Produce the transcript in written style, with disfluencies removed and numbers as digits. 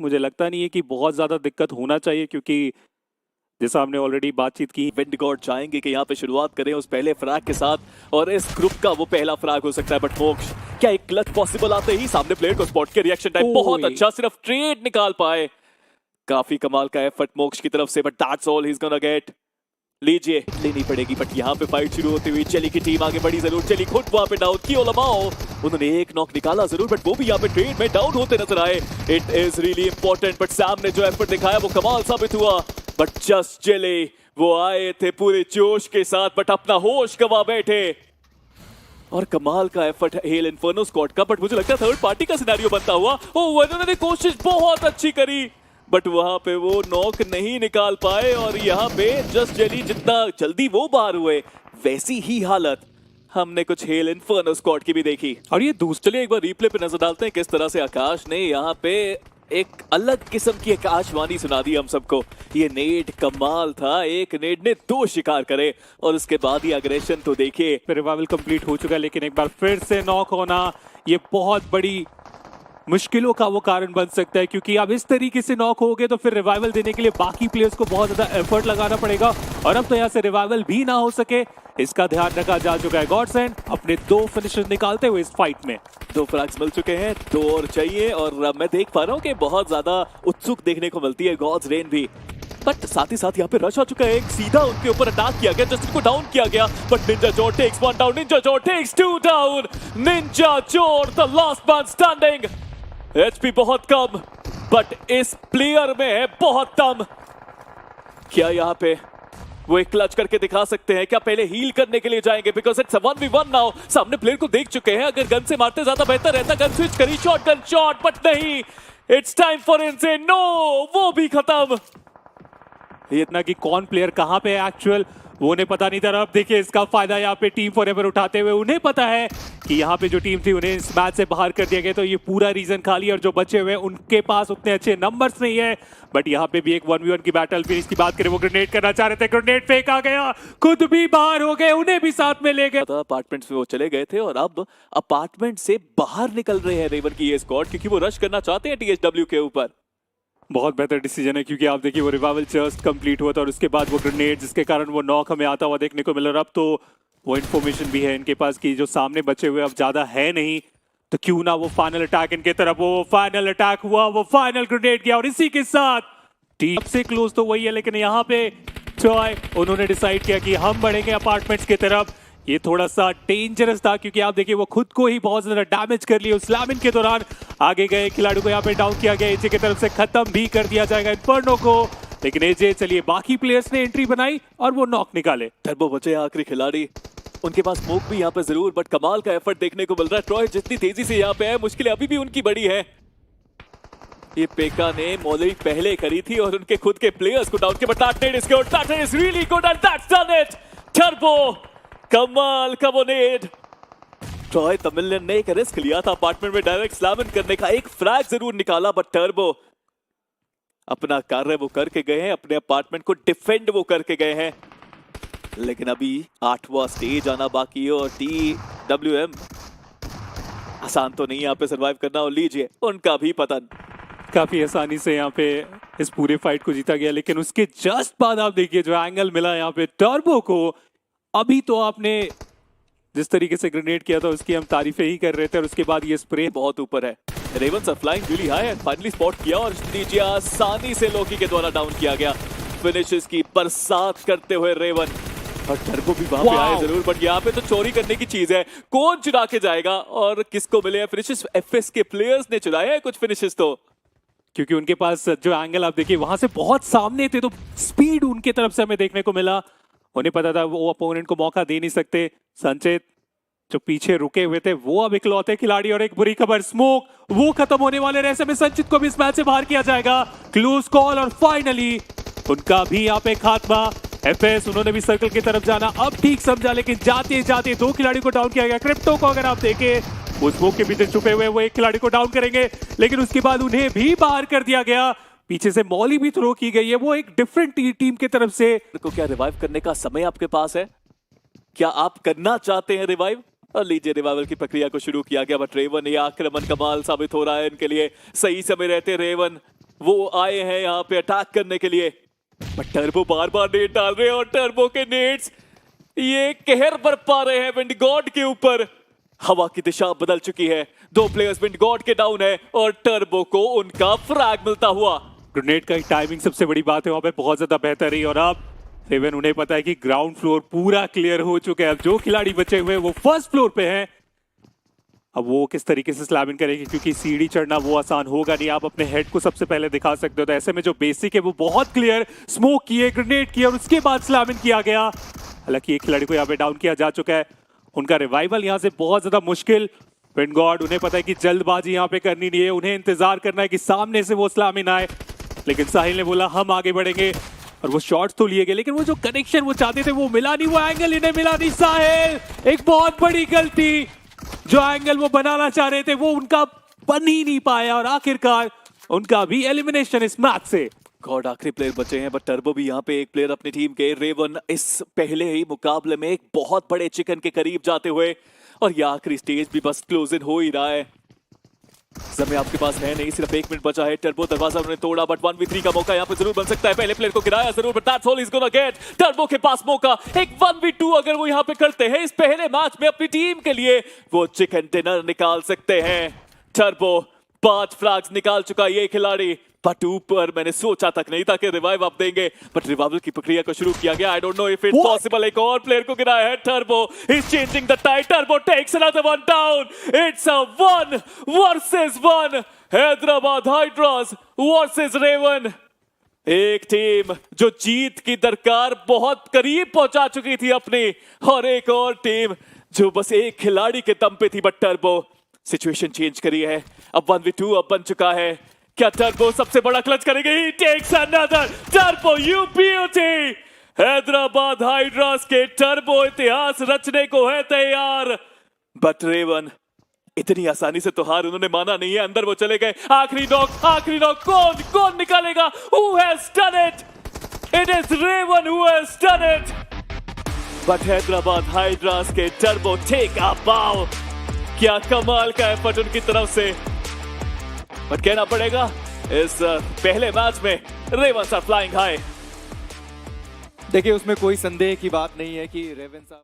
मुझे लगता नहीं है कि बहुत ज़्यादा दिक्कत होना चाहिए, क्योंकि जैसा हमने ऑलरेडी बातचीत की, विंड गॉड चाहेंगे कि यहाँ पे शुरुआत करें उस पहले फ्रैग के साथ और इस ग्रुप का वो पहला फ्रैग हो सकता है। बट मोक्ष, क्या एक क्लच पॉसिबल आते ही सामने प्लेयर को स्पॉट के रिएक्शन टाइम बहुत अच्छा, सिर्फ ट्रेड निकाल पाए। काफी कमाल का एफर्ट मोक्ष की तरफ से, but that's all he is gonna get. लीजिए, लेनी पड़ेगी। बट यहाँ पे फाइट शुरू होती हुई चली की टीम आगे बढ़ी जरूर, चली खुद वहां पे डाउन की ओलमाओ, उन्होंने एक नॉक निकाला जरूर, बट वो भी यहाँ पे ट्रेड में डाउन होते नजर आए। It is really important, but Sam ने जो एफर्ट दिखाया वो कमाल साबित हुआ। बट जस्ट जेले, वो आए थे पूरे जोश के साथ, बट अपना होश गवा बैठे। और कमाल का एफर्ट हेल इन्फर्नो स्क्वाड का, बट मुझे लगता है थर्ड पार्टी का सिनेरियो बनता हुआ। उन्होंने कोशिश बहुत अच्छी करी, बट वहां पे वो नॉक नहीं निकाल पाए। और यहाँ पे जस्ट जेली जितना जल्दी वो बाहर हुए, वैसी ही हालत हमने कुछ हेल इन्फर्नो स्क्वाड की भी देखी। और ये दूसरे एक बार रिप्ले पे नजर डालते हैं किस तरह से आकाश ने यहाँ पे एक अलग किस्म की आकाशवाणी सुना दी हम सबको। ये नेड कमाल था, एक नेड ने 2 शिकार करे और उसके बाद ही अग्रेशन तो देखिए। रिवाइवल कंप्लीट हो चुका है, लेकिन एक बार फिर से नॉक होना ये बहुत बड़ी मुश्किलों का वो कारण बन सकता है, क्योंकि अब इस तरीके से नॉक हो गए तो फिर रिवाइवल देने के लिए बाकी प्लेयर्स को बहुत ज्यादा एफर्ट लगाना पड़ेगा। और अब तो यहाँ से रिवाइवल भी ना हो सके, इसका ध्यान रखा जा चुका है गॉडसेंड अपने 2 फिनिशर्स निकालते हुए इस फाइट में। 2 फ्रैग्स मिल चुके हैं, 2 और चाहिए। और मैं देख पा रहा हूँ कि बहुत ज्यादा उत्सुक देखने को मिलती है गॉड्स रेन भी, बट साथ ही साथ यहाँ पे रश आ चुका है। एक सीधा उनके ऊपर अटैक किया गया, जस्टिन को डाउन किया गया, बट निंजा जोर टेक्स 1 डाउन, निंजा जोर टेक्स 2 डाउन। निंजा जोर the last man standing. HP बहुत कम, बट इस प्लेयर में है बहुत दम। क्या यहाँ पे वो एक क्लच करके दिखा सकते हैं? क्या पहले हील करने के लिए जाएंगे? Because it's 1v1 now. सामने प्लेयर को देख चुके हैं, अगर गन से मारते ज्यादा बेहतर रहता। गन स्विच करी, शॉटगन शॉट, बट नहीं, it's time for insane. No, वो भी खत्म। ये इतना कि कौन प्लेयर कहां पे है एक्चुअल वो उन्हें पता नहीं था। अब देखिए इसका फायदा यहाँ पे टीम फॉरएवर उठाते हुए, उन्हें पता है कि यहाँ पे जो टीम थी उन्हें इस मैच से बाहर कर दिया गया, तो ये पूरा रीजन खाली। और जो बचे हुए उनके पास उतने अच्छे नंबर्स नहीं है। बट यहाँ पे भी एक 1v1 की बैटल, फिर इसकी बात करें, वो ग्रेनेड करना चाह रहे थे, ग्रेनेड फेंक आ गया, खुद भी बाहर हो गए, उन्हें भी साथ में ले गए। अपार्टमेंट्स में वो चले गए थे और अब अपार्टमेंट से बाहर निकल रहे हैं रेवन की ये स्क्वाड, क्योंकि वो रश करना चाहते हैं टीएचडब्ल्यू के ऊपर। बहुत बेहतर डिसीजन है, क्योंकि आप देखिए वो रिवाइवल जस्ट कंप्लीट हुआ था और उसके बाद वो ग्रेनेड जिसके कारण वो नॉक हमें आता हुआ देखने को मिला। अब तो वो इन्फॉर्मेशन भी है इनके पास कि जो सामने बचे हुए अब ज्यादा है नहीं, तो क्यों ना वो फाइनल अटैक इनके तरफ। वो फाइनल अटैक हुआ, वो फाइनल ग्रेनेड गया, और इसी के साथ टीम से क्लोज तो वही है, लेकिन यहाँ पे ट्रॉय उन्होंने डिसाइड किया कि हम बढ़ेंगे अपार्टमेंट्स की तरफ। ये थोड़ा सा डेंजरस था, क्योंकि आप देखिए वो खुद को ही बहुत ज्यादा डैमेज कर लिया उस स्लैमिंग के दौरान। आगे गए खिलाड़ी को यहाँ पे डाउन किया गया, एजे की तरफ से खत्म भी कर दिया जाएगा इन्फर्नो को। लेकिन एजे, चलिए बाकी प्लेयर्स ने एंट्री बनाई और वो नॉक निकाले। टर्बो बचे आखिरी खिलाड़ी, उनके पास स्मोक भी यहाँ पे जरूर, बट कमाल का एफर्ट देखने को मिल रहा है। ट्रॉय जितनी तेजी से यहाँ पे है, मुश्किलें अभी भी उनकी बड़ी है। ये पेका ने मॉलिंग पहले करी थी और उनके खुद के प्लेयर्स को डाउन किया, but that Ned is good, that is really good and that's done it. Turbo, कमाल का वो नेड। ट्रॉय तमिलियन ने एक रिस्क लिया था अपार्टमेंट में डायरेक्ट स्लैमन करने का, एक फ्रैग जरूर निकाला, बट टर्बो अपना कार्य वो करके गए हैं, अपने अपार्टमेंट को डिफेंड वो करके गए हैं। लेकिन अभी 8वां स्टेज आना बाकी है और TWM आसान तो नहीं यहाँ पे सरवाइव करना। और लीजिए उनका भी पतन। काफी आसानी से यहाँ पे इस पूरे फाइट को जीता गया, लेकिन उसके जस्ट बाद आप देखिए जो एंगल मिला यहाँ पे टर्बो को। अभी तो आपने जिस तरीके से ग्रेनेड किया था उसकी हम तारीफें ही कर रहे थे, और उसके बाद ये स्प्रे बहुत ऊपर है। Ravens are flying really high and finally spot किया, और लीजिए आसानी से लोकी के द्वारा डाउन किया गया। फिनिशेस की बरसात करते हुए रेवन, और टर्बो भी वहां पे आए जरूर, बट यहाँ पे तो चोरी करने की चीज है। कौन चुरा के जाएगा और किसको मिले हैं फिनिशेस? एफएस के प्लेयर्स ने चुराया है कुछ फिनिशेस, तो क्योंकि उनके पास जो एंगल आप देखिए वहां से बहुत सामने थे, तो स्पीड उनके तरफ से हमें देखने को मिला। उन्हें पता था वो अपोनेंट को मौका दे नहीं सकते। संचित जो पीछे रुके हुए थे वो अब इकलौते खिलाड़ी, और एक बुरी खबर, स्मोक वो खत्म होने वाले रहे में संचित को भी इस मैच से बाहर किया जाएगा। क्लोज कॉल, और फाइनली उनका भी यहाँ पे खात्मा। एफएस उन्होंने भी सर्कल की तरफ जाना अब ठीक समझा, लेकिन जाते जाते 2 खिलाड़ी को डाउन किया गया। क्रिप्टो को अगर आप देखें वो स्मोक के भीतर छुपे हुए वो एक खिलाड़ी को डाउन करेंगे, लेकिन उसके बाद उन्हें भी बाहर कर दिया गया। पीछे से मॉली भी थ्रो की गई है, वो एक डिफरेंट टीम की तरफ से। को क्या रिवाइव करने का समय आपके पास है? क्या आप करना चाहते हैं रिवाइव? और लीजिए रिवाइवल की प्रक्रिया को शुरू किया गया, बट रेवन ये आक्रमण कमाल साबित हो रहा है इनके लिए। सही समय रहते रेवन वो आए हैं यहाँ पे अटैक करने के लिए, but turbo bar bar net डाल रहे हैं और टर्बो के नेट्स ये कहर बरपा रहे हैं विंड गॉड के ऊपर। हवा की दिशा बदल चुकी है, 2 प्लेयर्स विंड गॉड के डाउन है और टर्बो को उनका फ्रैग मिलता हुआ। ग्रेनेड का टाइमिंग सबसे बड़ी बात है, वहां पे बहुत ज्यादा बेहतर रही। और अब रेवन उन्हें पता है कि ग्राउंड फ्लोर पूरा क्लियर हो चुका है, अब जो खिलाड़ी बचे हुए हैं वो फर्स्ट फ्लोर पे हैं। अब वो किस तरीके से स्लैम इन करेंगे, क्योंकि सीढ़ी चढ़ना वो आसान होगा नहीं। आप अपने हेड को सबसे पहले दिखा सकते हो, तो ऐसे में जो बेसिक है वो बहुत क्लियर, स्मोक किए, ग्रेनेड किया और उसके बाद स्लैम इन किया गया। हालांकि एक खिलाड़ी को यहाँ पे डाउन किया जा चुका है, उनका रिवाइवल यहाँ से बहुत ज्यादा मुश्किल। विंड गॉड उन्हें पता है कि जल्दबाजी यहाँ पे करनी नहीं है, उन्हें इंतजार करना है कि सामने से वो स्लैम इन आए। लेकिन साहिल ने बोला हम आगे बढ़ेंगे और वो शॉट्स तो लिए गए, लेकिन वो जो कनेक्शन वो चाहते थे वो मिला नहीं, वो एंगल इन्हें मिला नहीं। साहिल एक बहुत बड़ी गलती, जो एंगल वो बनाना चाह रहे थे वो उनका बन ही नहीं पाया और आखिरकार उनका भी एलिमिनेशन इस मैच से। गॉड आखिरी प्लेयर बचे हैं, बट टर्बो भी यहाँ पे एक प्लेयर अपनी टीम के रेवन इस पहले ही मुकाबले में एक बहुत बड़े चिकन के करीब जाते हुए, और ये आखिरी स्टेज भी बस क्लोज इन हो ही रहा है। समय आपके पास है नहीं, सिर्फ 1 मिनट बचा है। टर्बो दरवाजा उन्होंने तोड़ा, बट 1v3 का मौका यहाँ पे जरूर बन सकता है। पहले प्लेयर को गिराया जरूर, but that's all he is gonna get. Turbo के पास मौका, एक 1v2 अगर वो यहाँ पे करते हैं इस पहले मैच में अपनी टीम के लिए, वो चिकन डिनर निकाल सकते हैं। टर्बो 5 फ्लैग्स निकाल चुका ये खिलाड़ी, बट ऊपर मैंने सोचा तक नहीं था कि रिवाइव आप देंगे, बट रिवाइवल की प्रक्रिया को शुरू किया गया। I don't know if it's possible. एक और प्लेयर को गिराया है। Turbo is changing the tide, Turbo takes another one down. It's a 1 versus 1 Hyderabad Hydras versus Raven. एक टीम जो जीत की दरकार बहुत करीब पहुंचा चुकी थी अपनी, और एक और टीम जो बस एक खिलाड़ी के दम पे थी, बट टर्बो सिचुएशन चेंज करी है। अब 1v2 अब बन चुका है। क्या टर्बो सबसे बड़ा क्लच करेंगे? He takes another. Turbo you beauty. Hyderabad Hydras के टर्बो इतिहास रचने को है तैयार, बट रेवन इतनी आसानी से तो हार उन्होंने माना नहीं है। अंदर वो चले गए। आखिरी नॉक कौन निकालेगा? Who has done it? It is Raven who has done it. But Hyderabad Hydras के टर्बो टेक अ बाउ। क्या कमाल का एफर्ट उनकी तरफ से, बट कहना पड़ेगा इस पहले मैच में रेवन आर फ्लाइंग हाई। देखिए उसमें कोई संदेह की बात नहीं है कि रेवन साहब